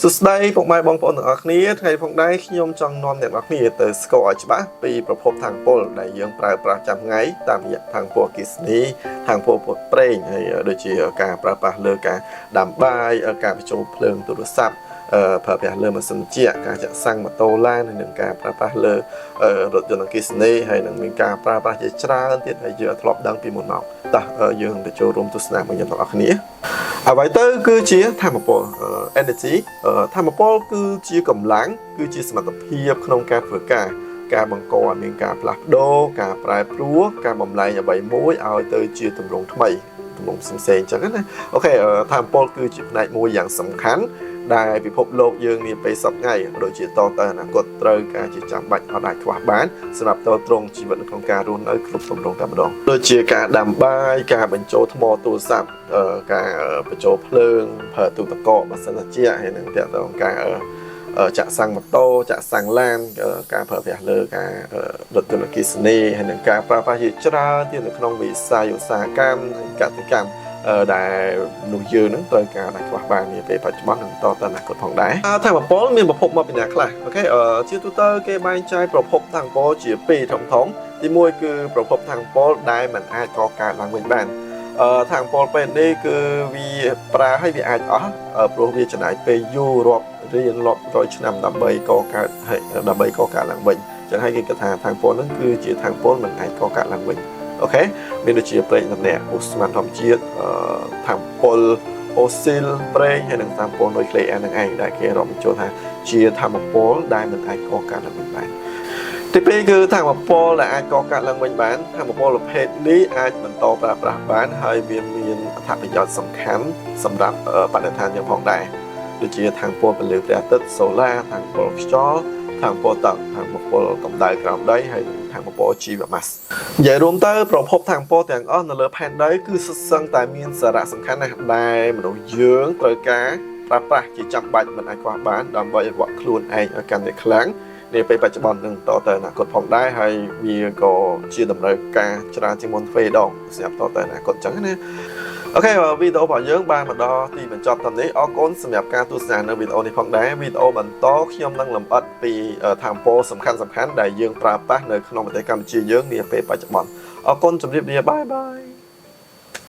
សួស្តីពុកម៉ែបងប្អូនទាំងអស់គ្នាថ្ងៃផងដែរខ្ញុំចង់នាំអ្នកនរគ្នាទៅស្គាល់ឲ្យច្បាស់ពីប្រភពថាងពលដែលយើងប្រើប្រាស់ចាំថ្ងៃតាមរយៈថាងពលអគ្គិសនីថាងពលប្រេងហើយដូចជាការប្រើប្រាស់លើការដាំបាយការបញ្ចូលភ្លើងទូរស័ព្ទប្រើប្រាស់លើម៉ាស៊ីនត្រជាក់ការចាក់សាំងម៉ូតូឡាននិងការប្រើប្រាស់លើរថយន្តអគ្គិសនីហើយនឹងមានការប្រើប្រាស់ជាច្រើនទៀតហើយយើងធ្លាប់ដឹងពីមុនមកតោះយើងទៅចូលរួមទស្សនាមួយយើងទាំងអស់គ្នាអ្វីទៅគឺជាថាមពល energy ថាមពលគឺជាកម្លាំងគឺជាសមត្ថភាពក្នុងការធ្វើការបង្កឲ្យមានការផ្លាស់ប្ដូរការប្រែប្រួលការបំលែងអ្វីមួយឲ្យទៅជាទម្រង់ថ្មីទម្រង់ផ្សេងៗអញ្ចឹងណាអូខេថាមពលគឺជាផ្នែកមួយយ៉ាងសំខាន់ដែលពិភពលោកយើងនាពេលសប្តាហ៍ដូចជាតទៅអនាគតត្រូវការជាចាំបាច់អត់អាចខ្វះបានសម្រាប់តត្រង់ជីវិតក្នុងការរស់នៅគ្រប់ទម្រង់តែម្ដងដូចជាការដាំបាយការបញ្ចូលថ្មទូរស័ព្ទការបញ្ចូលភ្លើងប្រើទូទឹកកកម៉ាស៊ីនត្រជាក់ហើយនឹងតទៅការចាក់សាំងម៉ូតូចាក់សាំងឡានការប្រើប្រាស់លើការរថយន្តអគ្គិសនីហើយនឹងការប្រើប្រាស់ជាច្រើនទៀតនៅក្នុងវិស័យឧស្សាហកម្មកសិកម្មដែលមនុស្សយើងនឹងត្រូវការដែលខ្វះបាននាពេលបច្ចុប្បន្ននិងតទៅអនាគតផងដែរថាមពលមានប្រភពមកពីណាខ្លះអូខេជាទូទៅគេបែងចែកប្រភពថាមពលជាពីរធំទី1គឺប្រភពថាមពលដែលមិនអាចកកើតឡើងវិញបានថាមពលពេលនេះគឺវាប្រើឲ្យវាអាចអស់ព្រោះវាចំណាយពេលយូររាប់រយឆ្នាំដើម្បីកកើតឡើងវិញចឹងហើយគេគិតថាថាមពលហ្នឹងគឺជាថាមពលមិនអាចកកើតឡើងវិញអូខេមានដូចជាប្រេងតំណាក់ឧស្ម័នធម្មជាតិថាមពលអូស៊ីលប្រេងហើយនិងថាមពលនុយក្លេអ៊ែននឹងឯងដែលគេរាប់បញ្ចូលថាជាថាមពលដែលមិនអាចកកើតឡើងវិញបានទីពីរគឺថាមពលដែលអាចកកើតឡើងវិញបានថាមពលប្រភេទនេះអាចបន្តប្រើប្រាស់បានហើយវាមានអត្ថប្រយោជន៍សំខាន់សម្រាប់បរិស្ថានយ៉ាងផងដែរដូចជាថាមពលពន្លឺព្រះអាទិត្យសូឡាថាមពលខ្យល់ថាមពលទឹកថាមពលកម្ដៅក្រោមដីហើយថាមពលជីវម៉ាសនិយាយរួមទៅប្រភពថាមពលទាំងអស់នៅលើផែនដីគឺសុទ្ធសឹងតែមានសារៈសំខាន់ណាស់ដែលមនុស្សយើងត្រូវការប្រើប្រាស់ជាចាំបាច់មិនអាចខ្វះបានដើម្បីអភិវឌ្ឍខ្លួនឯងឲ្យកាន់តែខ្លាំងនាពេលបច្ចុប្បន្ននឹងតទៅអនាគតផងដែរហើយវាក៏ជាតម្រូវការច្រើនជាងមុនទ្វេដងសម្រាប់តទៅអនាគតអញ្ចឹងណាអូខេវីដេអូរបស់យើងបានមកដល់ទីបញ្ចប់តាមនេះអរគុណសម្រាប់ការទស្សនានៅវីដេអូនេះផងដែរវីដេអូបន្តខ្ញុំនឹងលម្អិតពីថាមពលសំខាន់ដែលយើងប្រើប្រាស់នៅក្នុងប្រទេសកម្ពុជាយើងនាពេលបច្ចុប្បន្នអរគុណជម្រាបលាបាយ